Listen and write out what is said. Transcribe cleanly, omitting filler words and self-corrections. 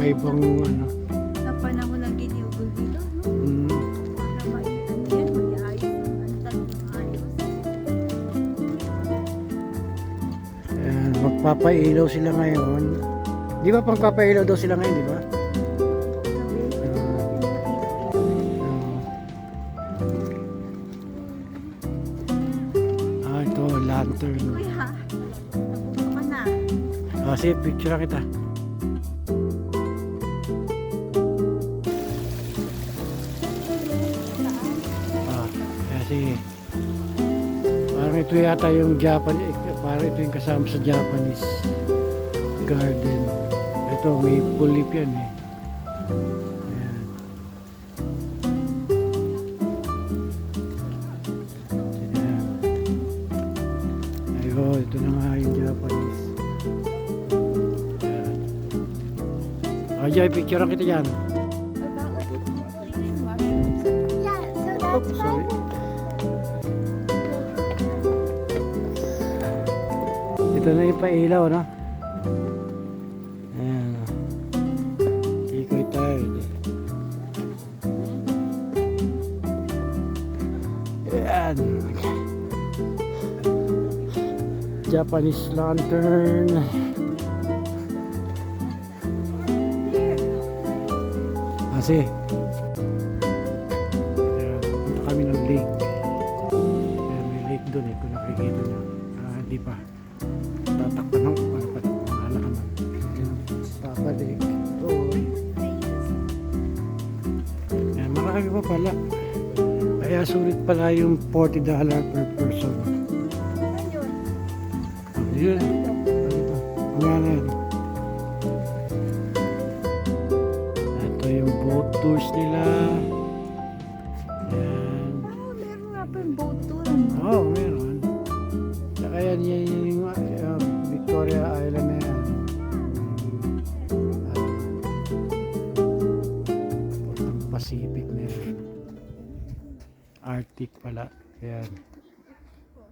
kakaibang ano. Sa panahon ng ginugol dito, no? Para maitan yan, maiayos ang talagang ayos. Ayan, magpapailaw sila ngayon. Di ba pang papailaw daw sila ngayon, di ba? Ito, lantern. Kuya, napunto ka na. Sige, picture kita. Sige. Parang ito yata yung Japanese, parang ito yung kasama sa Japanese garden. Ito, may pulip yan eh. Ayan. Ayan. Ayun, ito na nga yung Japanese. Ayan. Ajay, picture kita dyan. Oops, sorry. Ito na yung pailaw, no? Ayan. Ikoy tayo. Ayan. Japanese lantern. Kasi punta kami ng lake. Ayan, may lake doon eh, kung nakikita nyo. Hindi pa. Tatakpan ng pahala ka man. Papalik. Ayan, marami pa pala. Kaya sulit pala yung $40 per person. Yun. Yan yan. Ito yung boat tours nila. Yan. Meron nga pa yung boat tour. Oo, meron. Saka yan yung Victoria Island na yan. Pacific na yan. Arctic pala. Yan.